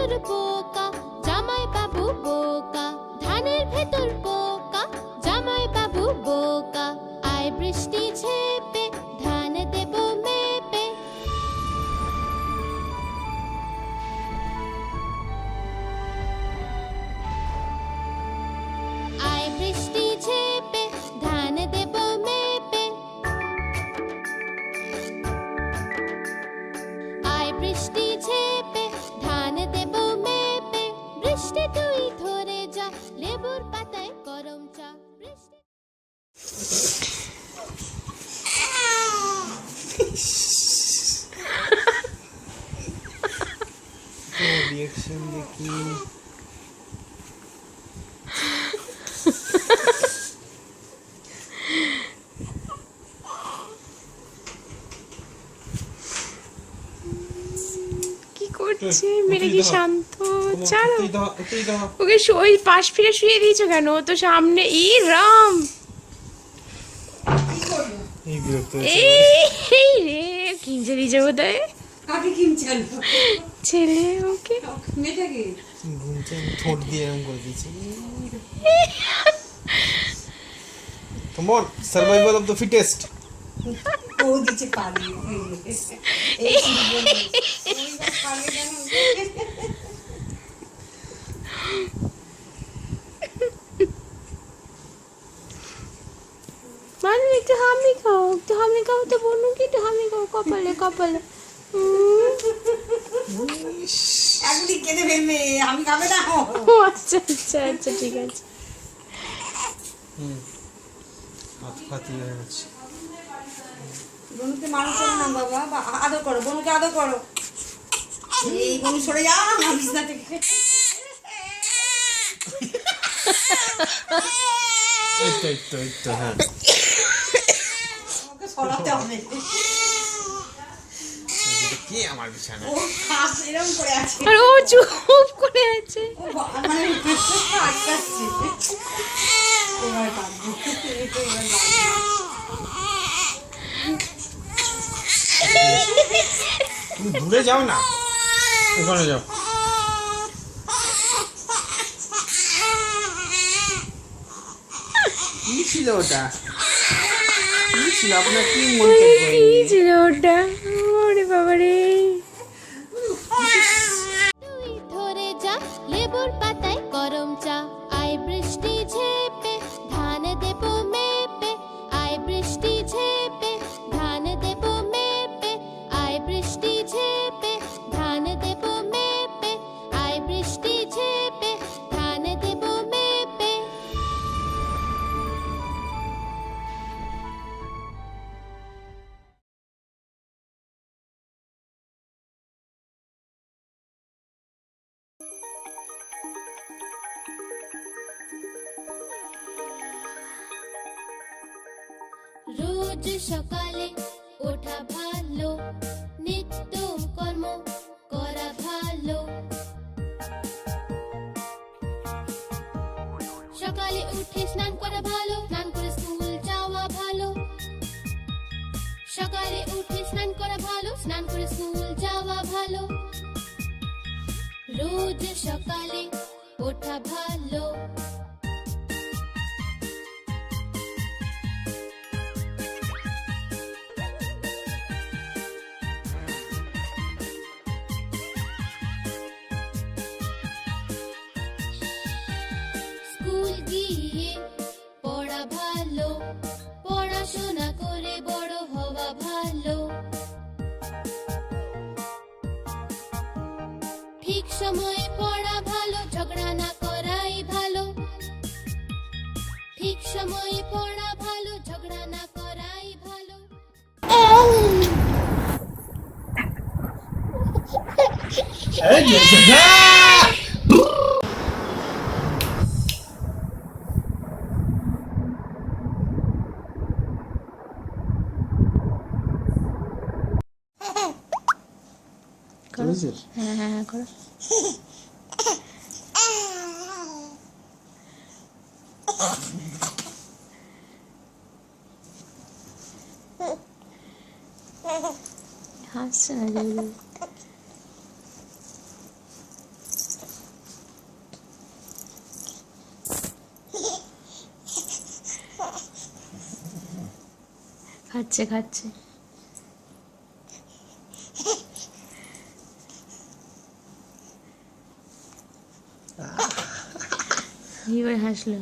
ভেতর পোকা, জামাই বাবু বোকা। ধানের ভেতর পোকা, জামাই বাবু বোকা। আয় বৃষ্টি ঝেপে, ধান দেব মেপে। আয় বৃষ্টি ঝেপে, ধান দেব মেপে। আয় বৃষ্টি ঝেপে, ধান দেব মেপে। বৃষ্টি তুই ধরে যা, লেবুর পাতায় গরম চা। বৃষ্টি রিঅ্যাকশন দেখি। কি করছে? মেরে কি শান্ত ছাড়ো ওকে। ওই পাশ ফিরে শুয়ে দিয়েছো কেন? ও তো সামনে। ই রাম, এই বিরক্ত এই রে কিনছে দিয়েছে বোধহয়। কাকে কিনছেন? ছেলে ওকে। মেয়েটাকে ঘুমছে, ঠোঁট দিয়ে এরকম করে দিয়েছে। Come on, survival of the fittest. ও দিচ্ছে পালিয়ে। এই পালিয়ে কেন? মানে একটু হামি খাও, একটু হামি খাও তো বলুন কি, একটু হামি খাও কপালে কপালে। এখনই কেঁদে ফেলবে, আমি খাবে না। ও আচ্ছা আচ্ছা আচ্ছা ঠিক আছে। হাত ফাতি হয়ে গেছে। বনুকে মারো করো না বাবা, আদর করো, বনুকে আদর করো। এই বনু সরে যা আমার বিছনা থেকে। এই তো হ্যাঁ। ওকে সরাতে হবে। কি আমার বিছানা? ও খাস এরকম করে আছে। আর ও চুপ করে আছে। ও মানে আটকাচ্ছে। এবার কাঁদবো, এবার তুমি দূরে যাও না, ওখানে যাও। কি ছিল ওটা? কি ছিল আপনার? কি মনে কি ছিল ওটা? ওরে বাবা রে। তুই ধরে যা, লেবুর পাতায় গরম চা। আয় বৃষ্টি ঝেপে, ধান দেব মেপে। আয় বৃষ্টি ঝেপে, ধান দেব মেপে। আয় বৃষ্টি ঝেপে, ধান দেব মেপে। আয় বৃষ্টি ঝেপে, ধান দেব মেপে। রোজ সকালে ওঠা ভালো, নিত্য কর্ম করা ভালো। সকালে উঠে স্নান করা ভালো, স্নান করে স্কুল যাওয়া ভালো। সকালে উঠে স্নান করা ভালো, স্নান করে স্কুল যাওয়া ভালো। রোজ সকালে ওঠা ভালো। স্কুল গিয়ে পড়া ভালো, পড়াশোনা করে বড় হওয়া ভালো। ঠিক সময়ে পড়া ভালো, ঝগড়া না করাই ভালো। ঠিক সময়ে পড়া ভালো, ঝগড়া না করাই ভালো। হ্যাঁ হ্যাঁ হ্যাঁ করো। হাসছে না জোরে জোরে। খাচ্ছে খাচ্ছে। এবার হাসলো।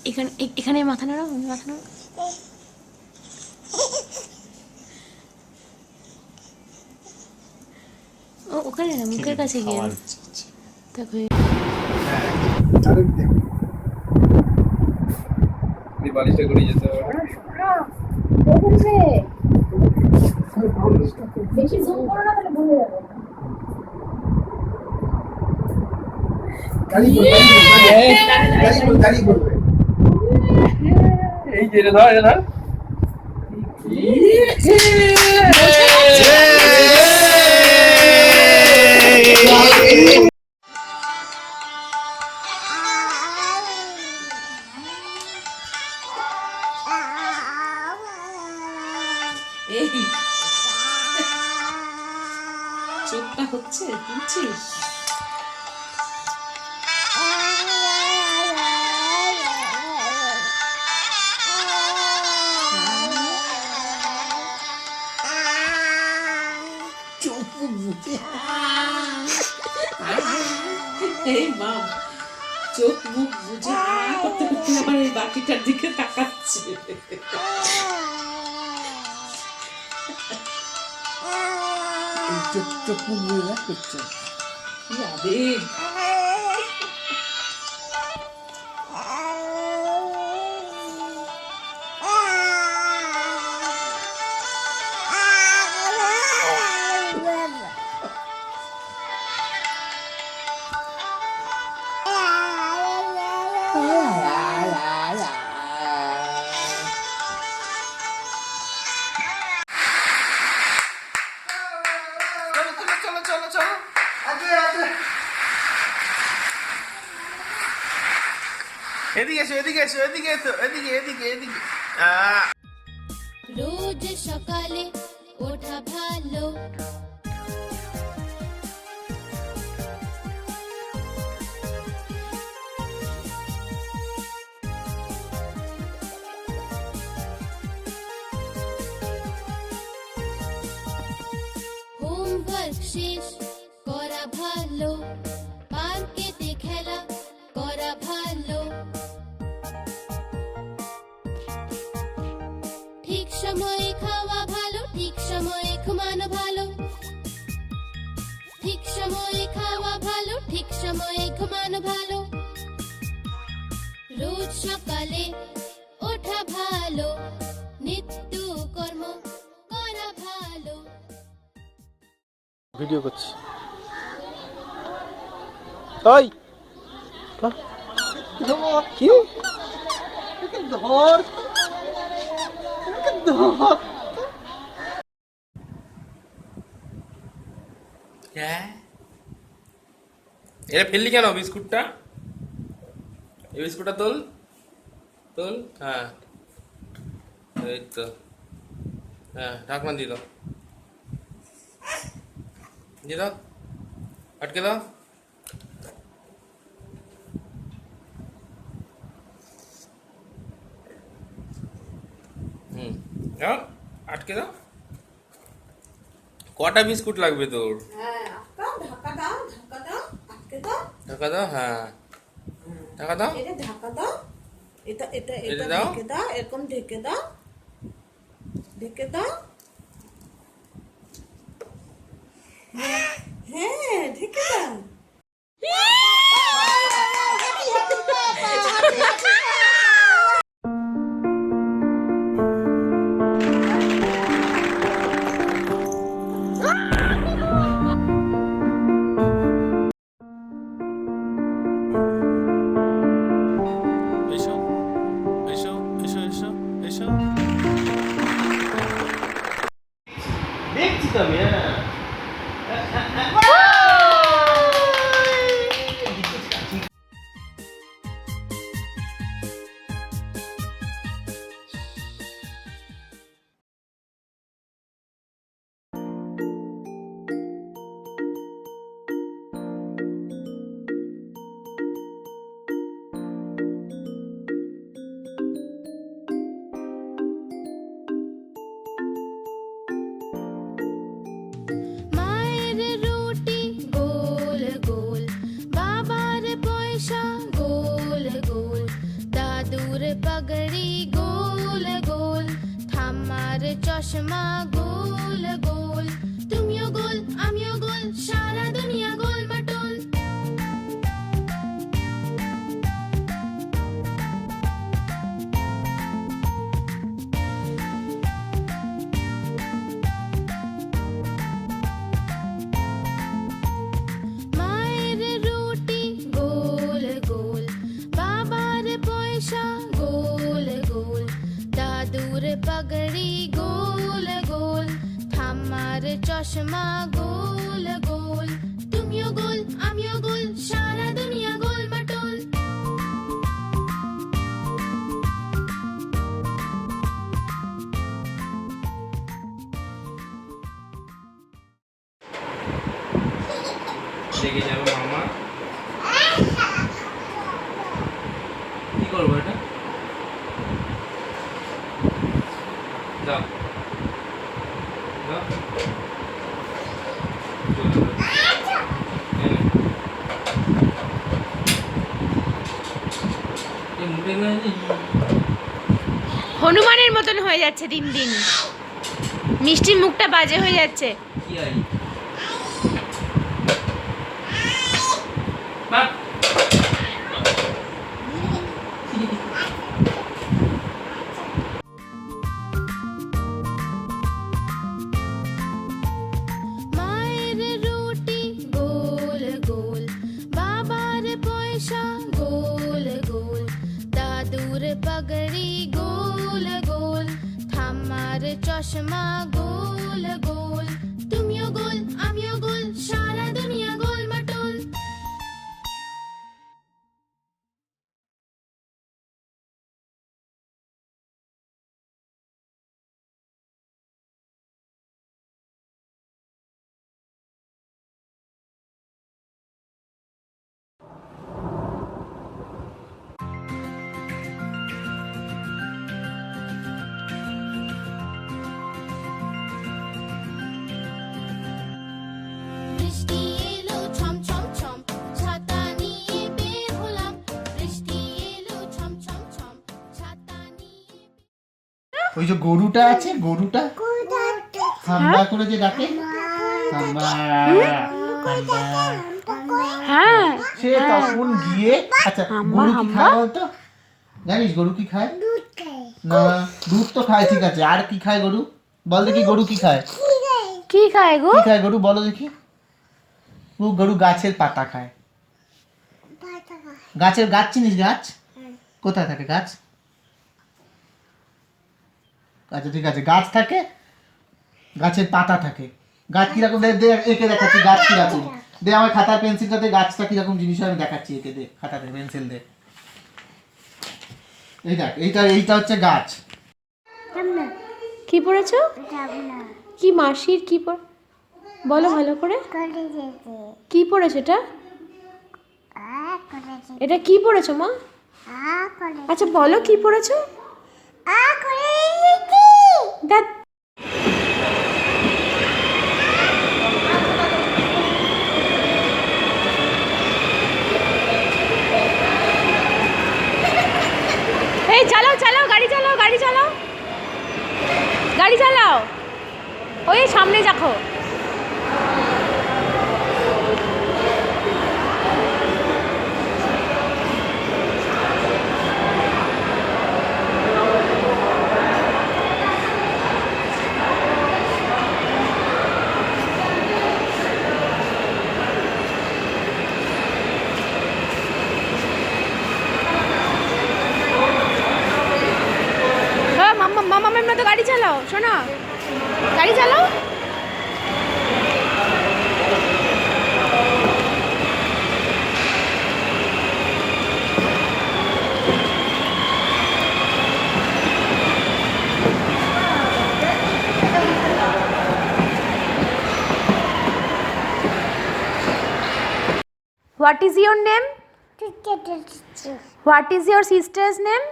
এখানে এখানে মাথা নাড়াও, মাথা নাড়াও। ও ওখানে না, মুখের কাছে গিয়ে দেখো। বালিশটা করে যেতে হবে। বেশি জুম করো না, তাহলে ভুলে যাবে। এই যে ধর এটা ধর। এই চোখটা হচ্ছে বুঝছিস? এই মা চোখ মুখ বুঝে করতে করতে আমার এই বাকিটার দিকে তাকাচ্ছে। চোখ মুখ বুঝে করছে। কি আবেগ! চলো চলো চলো, এদিকে এসো, এদিকে এসো, এদিকে এসো, এদিকে এদিকে এদিকে। রোজ সকালে ওঠা ভালো, হোমওয়ার্ক শেষ করা ভালো, পার্কেতে খেলা করা ভালো, ঠিক সময়ে খাওয়া ভালো, ঠিক সময়ে ঘুমানো ভালো, ঠিক সময়ে খাওয়া ভালো, ঠিক সময়ে ঘুমানো ভালো, রোজ সকালে ওঠা ভালো, নিত্য কর্ম করা ভালো। ভিডিও করছি। তাই কি ধর ধর। এটা ফেললি কেন বিস্কুটটা? এই বিস্কুটটা তোল তোল। হ্যাঁ এই তো, হ্যাঁ ঢাকনা দিয়ে দাও, দিয়ে দাও, আটকে দাও। দাও, আটকে দাও। কটা বিস্কুট লাগবে তোর? হ্যাঁ ঢাকা দাও, ঢাকা দাও, আটকে দাও, ঢাকা দাও। হ্যাঁ ঢাকা দাও, এটা ঢাকা দাও, এটা এটা এটা এটা দাও। ঢেকে দাও, এরকম ঢেকে দাও, ঢেকে দাও। হ্যাঁ ঢেকে দাও। এসো এসো এসো এসো এসো। দেখছি তো আমি। হ্যাঁ पगड़ी गोल गोल ঠাম্মার চশমা গোল গোল তুমিও গোল আমিও গোল সারা দুনিয়া গোল মটোল মায়ের রুটি গোল গোল বাবার পয়সা গোল গোল দাদুর পগড়ি গোল গোল ঠাম্মার চশমা গোল গোল তুমিও গোল আমিও গোল সারা দুনিয়া গোল মটোল দেখে যাবে মামা কি করবো এটা দাও দাও হনুমানের মতন হয়ে যাচ্ছে দিন দিন মিষ্টির মুখটা বাজে হয়ে যাচ্ছে কি আই বাপ মায়ের রুটি গোল গোল বাবার পয়সা গোল গোল দাদুর পগড়ি গোল গোল ঠাম্মার চশমা গোল গোল তুমিও গোল আমিও গোল সারা দুনিয়া গোল মটোল বৃষ্টি এলো ছম ছম ছম ছাতা নিয়ে বের হলাম বৃষ্টি এলো ছম ছম ছম ছাতা নিয়ে ওই যে গরুটা আছে গরুটা হাম্বা করে যে ডাকে হাম্বা হাম্বা হ্যাঁ সে তখন গিয়ে আচ্ছা গরু কি খায় বলতো জানিস গরু কি খায় না দুধ তো খায় ঠিক আছে আর কি খায় গরু বল দেখি গরু কি খায় কি খায় গো কি খায় গরু বলো দেখি গরু গাছের পাতা খায় গাছের গাছ চিনিস গাছ কোথায় থাকে গাছ আচ্ছা ঠিক আছে গাছ থাকে গাছের পাতা থাকে গাছ কিরকম দে এঁকে দেখাচ্ছি গাছ কিরকম দে আমার খাতার পেন্সিলটাতে গাছটা কিরকম জিনিস আমি দেখাচ্ছি এঁকে দে খাতাতে পেন্সিল দে এই দেখ এইটা হচ্ছে গাছ কি পড়েছো কি মাসির কি বলো ভালো করে কি পড়েছো এটা এটা কি পড়েছো মা আচ্ছা বলো কি পড়েছো ধ্যাৎ। এই চালাও চালাও গাড়ি চালাও গাড়ি চালাও গাড়ি চালাও ওই সামনে দেখো মামামের মতো গাড়ি চালাও শোনো গাড়ি চালাও What is your name? What is your sister's name?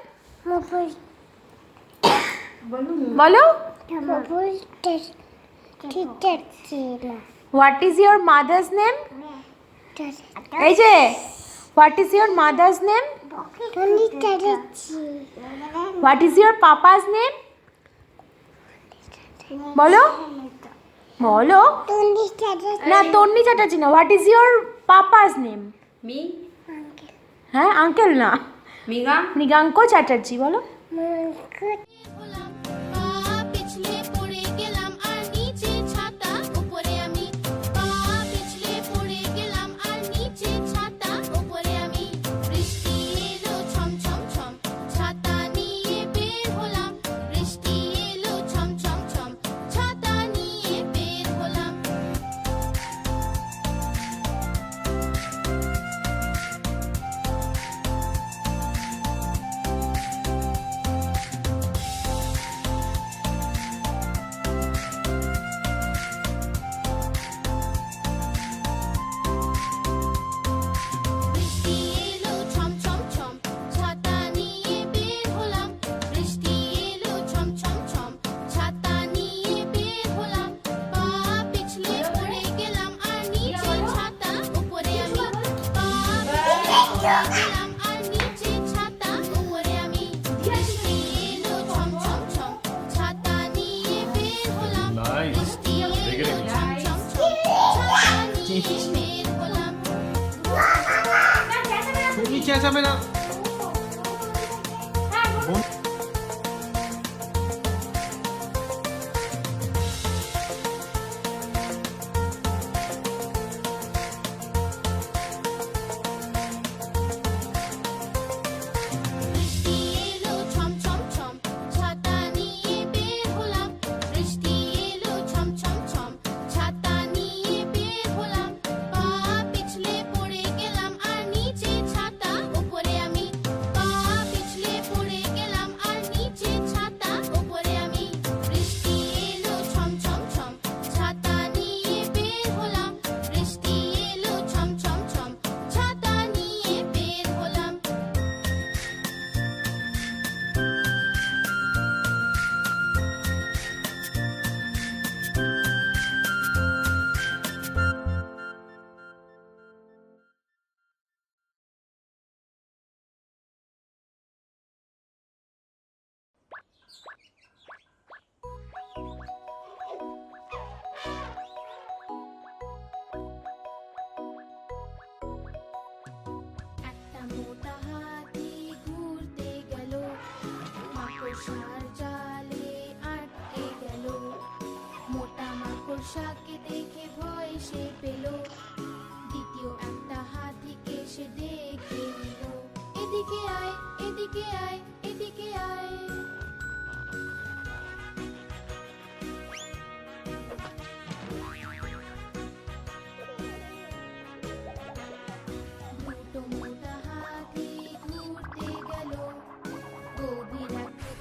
বলো What is your mother's name? এই যে What is your mother's name? What is your papa's name? বলো বলো না, তন্নি চ্যাটার্জি না, what is your papa's name? Me হ্যাঁ, আঙ্কেল না, MIGA Mriganka Chatterjee. বলো। হলাম পা পিছলে পড়ে গেলাম আর নিচে ছাতা উপরে আমি পা পিছলে পড়ে গেলাম আর নিচে ছাতা উপরে আমি বৃষ্টি এলো ছম ছম ছম ছাতা নিয়ে বের হলাম বৃষ্টি এলো ছম ছম ছম ছাতা নিয়ে বের হলাম বৃষ্টি এলো ছম ছম ছম ছাতা নিয়ে বের হলাম বৃষ্টি এলো ছম ছম ছম ছাতা নিয়ে বের হলাম পা পিছলে পড়ে গেলাম আর নিচে ছাতা উপরে আমি পা পিছলে পড়ে গেলাম আর নিচে ছাতা উপরে আমি বৃষ্টি এলো ছম ছম ছম ছাতা নিয়ে বের হলাম বৃষ্টি এলো ছম ছম ছম ছাতা নিয়ে বের হলাম তুমি চেঁচাবে না। বৃষ্টি এলো ছম ছম ছম ছাতা নিয়ে বের হলাম বৃষ্টি এলো ছম ছম ছম ছাতা নিয়ে বের হলাম পা পিছলে পড়ে গেলাম আর নিচে ছাতা উপরে আমি পা পিছলে পড়ে গেলাম আর নিচে ছাতা উপরে আমি বৃষ্টি এলো ছম ছম ছম ছাতা নিয়ে বের হলাম বৃষ্টি এলো ছম ছম ছম ছাতা নিয়ে বের হলাম একটা মোটা হাতি ঘুরতে গেল মাকড়সার জালে আটকে গেল মোটা মাকড়সাকে দেখে ভয় সে পেল দ্বিতীয় একটা হাতিকে সে ডেকে নিল এদিকে আয় এদিকে আয় এদিকে আয় দুটো মোটা হাতি ঘুরতে গেল গভীর একটা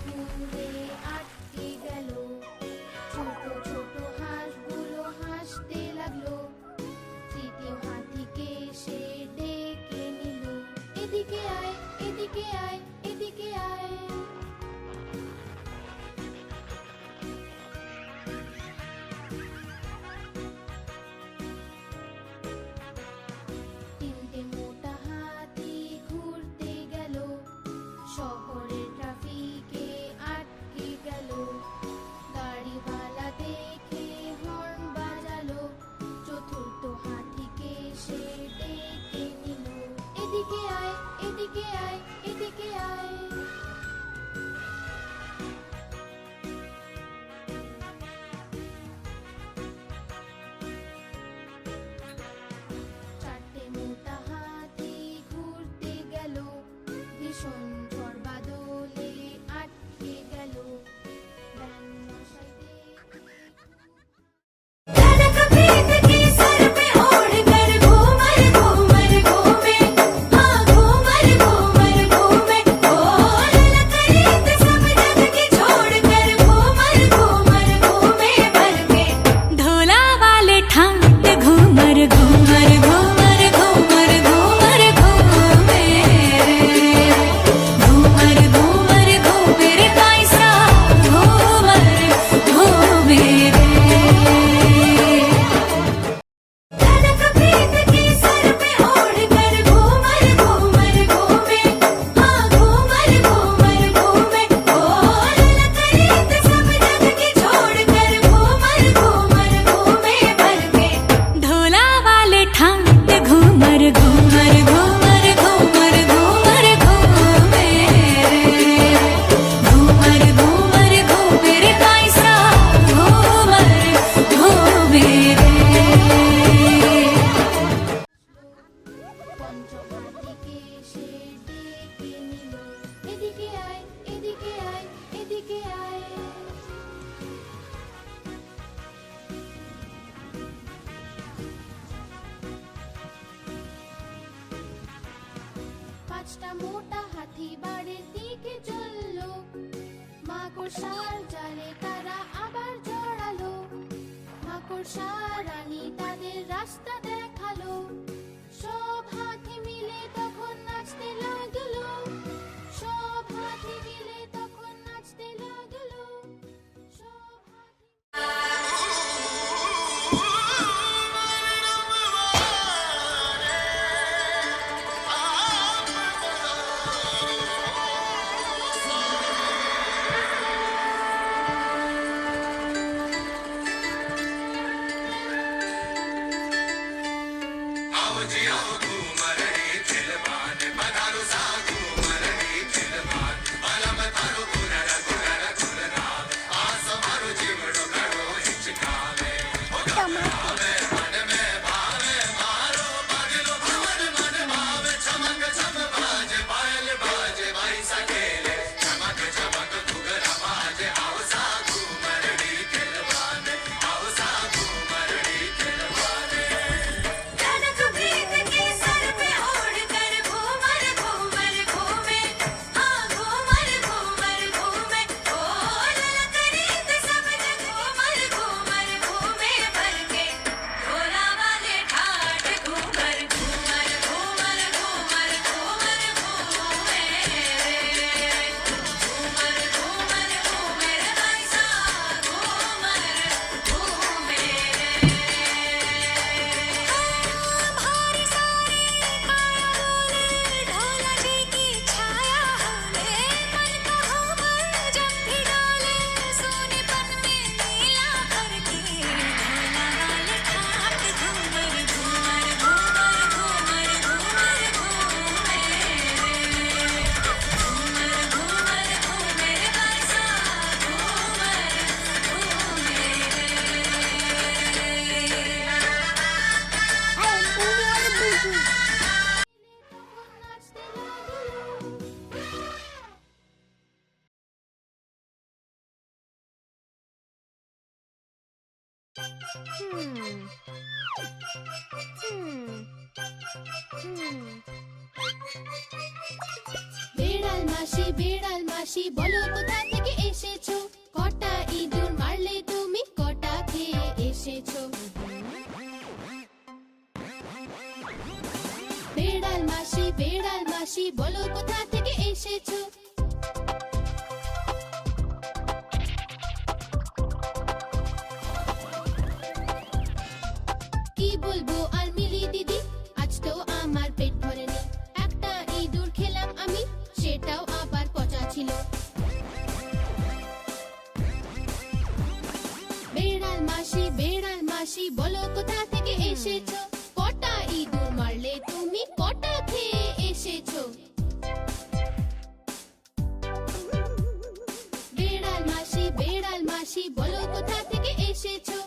একটা মোটা হাতি বাড়ির দিকে চললো। মাকড়সার জালে তারা আবার জড়ালো। মাকড়সা রানী তাদের রাস্তা দেখালো। সব হাতি মিলে তখন নাচতে লাগলো। সব হাতি মিলে তখন নাচতে লাগলো। সব হাতি বেড়াল মাসি বলো কোথা থেকে এসেছো? কটা ইঁদুর মারলে তুমি, কটা খেয়ে এসেছো? বেড়াল মাসি বলো কোথা থেকে এসেছো? কি বলবো আর মিলি দিদি, আজ তো আমার পেট ভরেনি। একটা ইঁদুর খেলাম আমি, সেটাও আবার পচা ছিল। বেড়াল মাসি বলো কোথা থেকে এসেছো? কটা ইঁদুর মারলে তুমি, কটা খেয়ে এসেছো? বেড়াল মাসি বলো কোথা থেকে এসেছো?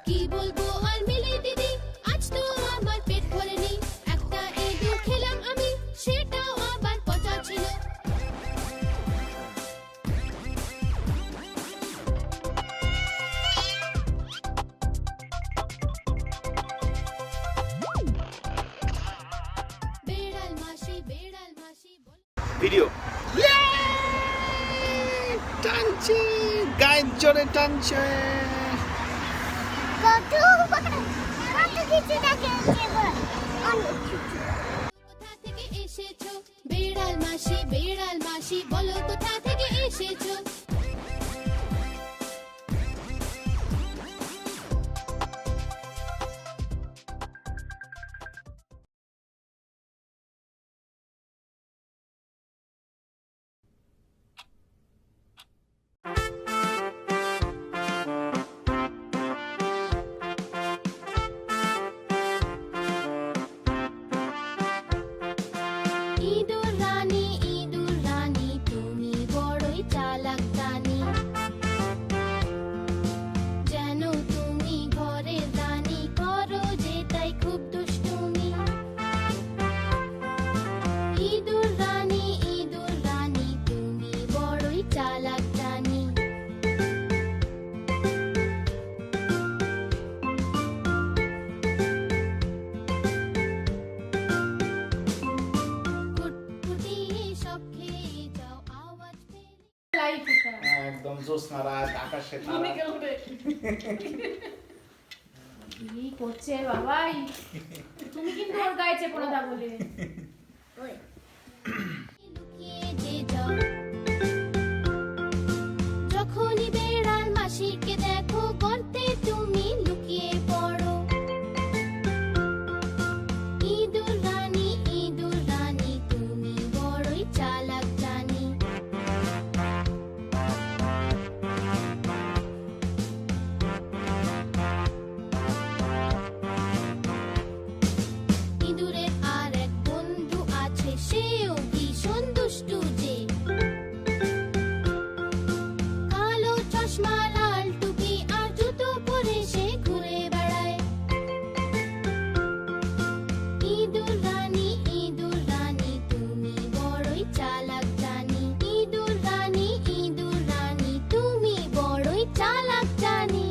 কি বলবো আর মিলি দিদি, আজ তো আমার পেট ভরেনি। একটা ইঁদুর খেলাম আমি, সেটাও আবার পচা ছিল। বেড়াল মাসি ভিডিও টানছে, গায়ের জোরে টানছে। কোথা থেকে এসেছো? বেড়াল মাসি বলো কোথা থেকে এসেছো? ইঁদুর রানী তুমি বড়ই চালাক জ্যোৎস্নারাত, আকাশে তারা। কি করছে বাবাই, তুমি কিন্তু ওর গায়ে চেপো না তা বলে। লুকিয়ে যে যাও যখনই বেড়াল মাসিকে দেখো গর্তে তুমি লুকিয়ে পড়ো। ইঁদুর রানী তুমি বড়ই চালাক জানি। ইঁদুরের আর এক বন্ধু আছে, সেও ভীষণ দুষ্টু যে। কালো চশমা, লাল টুপি আর জুতো পরে সে ঘুরে বেড়ায়। ইঁদুর রানী তুমি বড়ই চালাক জানি। ইঁদুর রানী তুমি বড়ই চালাক জানি।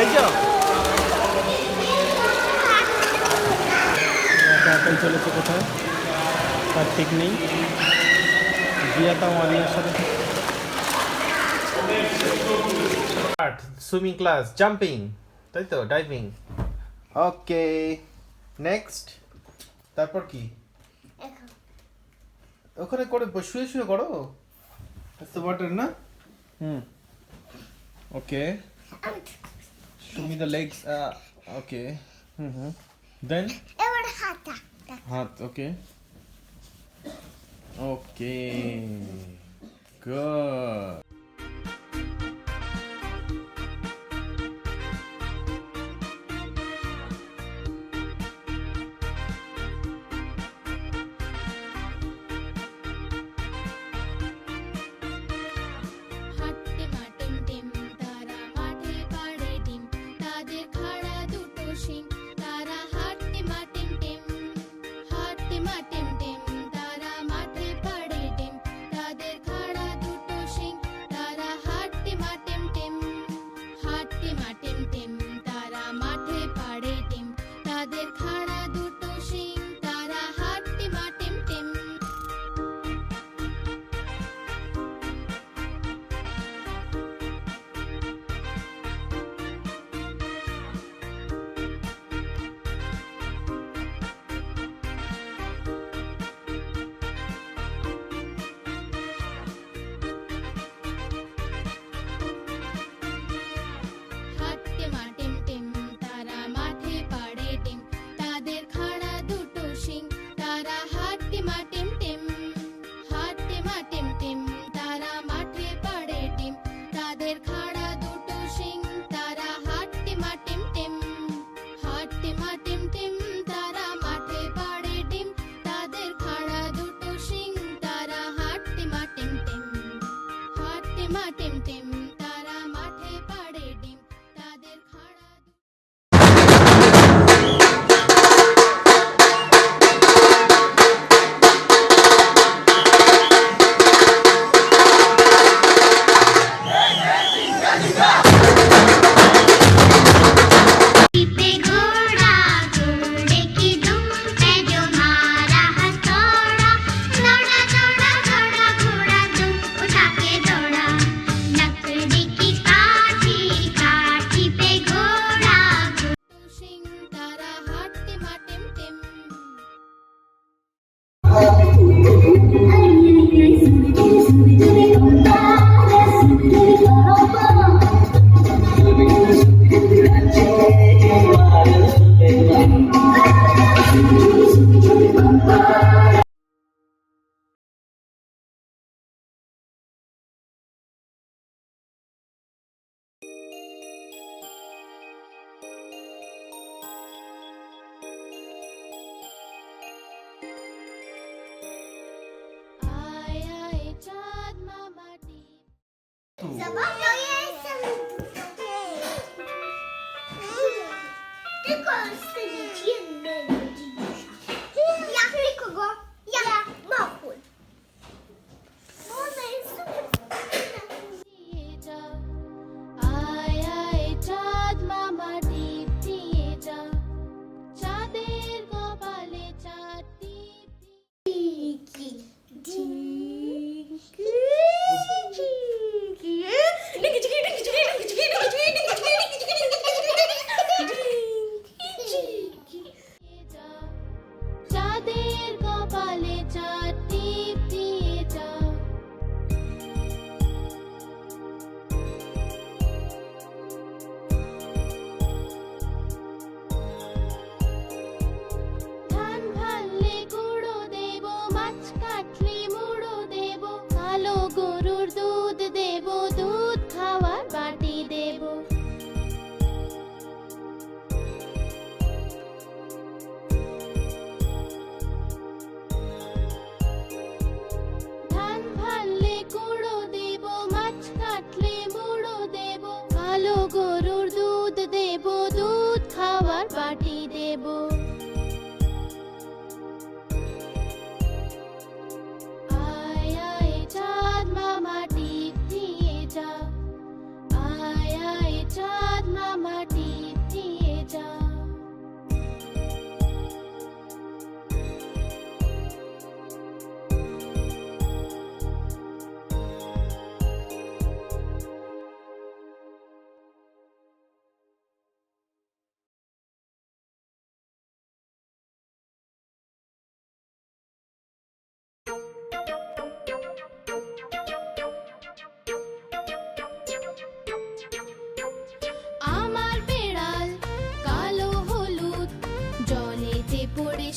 এই যে একাই চলেছে কোথায় তার ঠিক নেই। জিয়াতা মারিয়ার সাথে সুইমিং ক্লাস, জাম্পিং, তাই তো, ডাইভিং। ওকে, নেক্সট। তারপর কি ওখানে করে শুয়ে শুয়ে করো, ওয়াটার না। ওকে, show me the legs. Okay. Then হাত, okay. Good. হাঁটতে মাটিম টিম তারা মাঠে পাড়ে ডিম, তাদের খাড়া দুটো শিং। তারা হাঁটতে মাটিম টিম তারা মাঠে পাড়ে ডিম, তাদের খাড়া দুটো শিং। তারা হাঁটতে মাটিম টিম তারা মাঠে পাড়ে ডিম, তাদের খাড়া দুটো শিং। তারা হাঁটতে মাটিম টিম। হাঁটতে মাটিম টিম তারা মাঠে পাড়ে ডিম, তাদের খাড়া দুটো শিং। তারা হাঁটতে মাটিম টিম তারা মাঠে পাড়ে ডিম, তাদের খাড়া দুটো শিং। তারা হাঁটতে মাটিম টিম তারা মাঠে পাড়ে ডিম, তাদের খাড়া দুটো শিং। তারা হাঁটতে মাটিম টিম তারা মাঠে পাড়ে ডিম, তাদের খাড়া पे घोड़ा घोड़े की दुम पे जो मारा हथौड़ा, दौड़ा दौड़ा दौड़ा घोड़ा दुम उठा के दौड़ा। लकड़ी की काठी काठी पे घोड़ा सिंह तारा हाथते माटिम टिम। आए आए चाँद मामा टी। দিয়ে যাও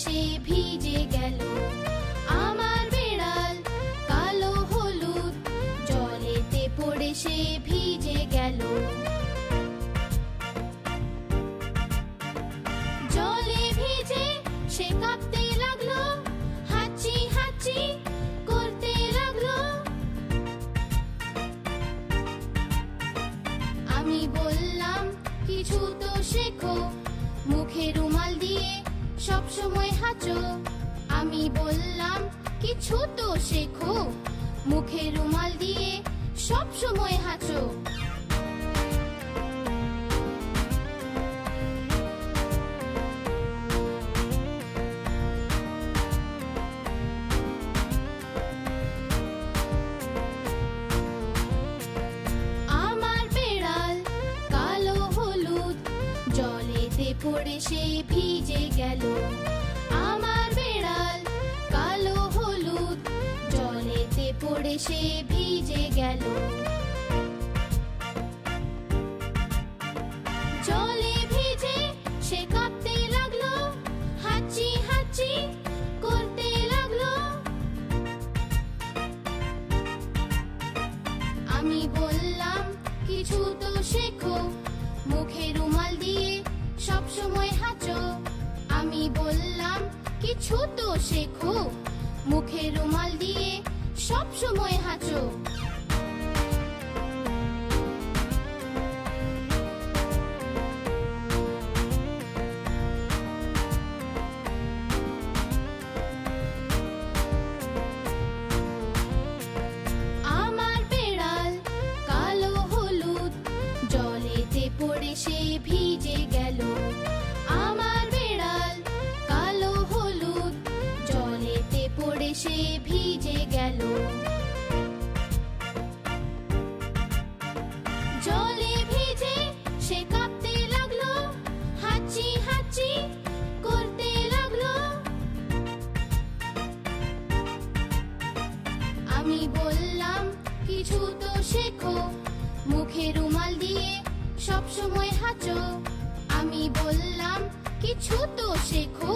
সে ভিজে গেল আমার বেড়াল কালো হলুদ জলেতে পড়ে সে ভিজে গেল জলে ভিজে সে কাঁপতে লাগলো হাঁচি হাঁচি করতে লাগলো আমি বললাম কিছু তো শেখো মুখে রুমাল দিয়ে সব সময় হাঁচো আমি বললাম কিছু তো শেখো মুখে রুমাল দিয়ে সব সময় হাঁচো আমার বেড়াল কালো হলুদ জলেতে পড়ে সে ভিজে গেল আমার বেড়াল কালো হলুদ জলেতে পড়ে সে ভিজে গেল জলে ভিজে সে কাঁপতে লাগলো হাঁচি হাঁচি করতে লাগলো আমি বললাম কিছু তো শেখো মুখে রুমাল দিয়ে সব সময় হাঁচো আমি বললাম কিছু তো শেখো মুখে রুমাল দিয়ে সব সময় হাঁচো আমার বেড়াল কালো হলুদ জলেতে পড়ে সে ভিজে গেল আমার বেড়াল কালো হলুদ জলেতে পড়ে সে ভিজে গেল জলে ভিজে সে কাঁপতে লাগলো হাঁচি হাঁচি করতে লাগলো আমি বললাম কিছু তো শেখো মুখে রুমাল দিয়ে সব সময় হাঁচো আমি বললাম কিছু তো শেখো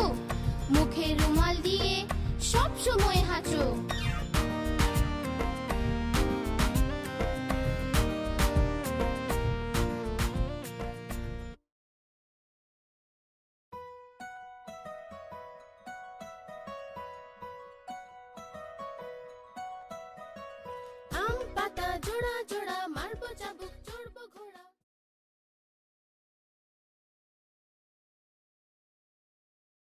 মুখে রুমাল দিয়ে সব সময় হাঁচো আম পাতা জোড়া জোড়া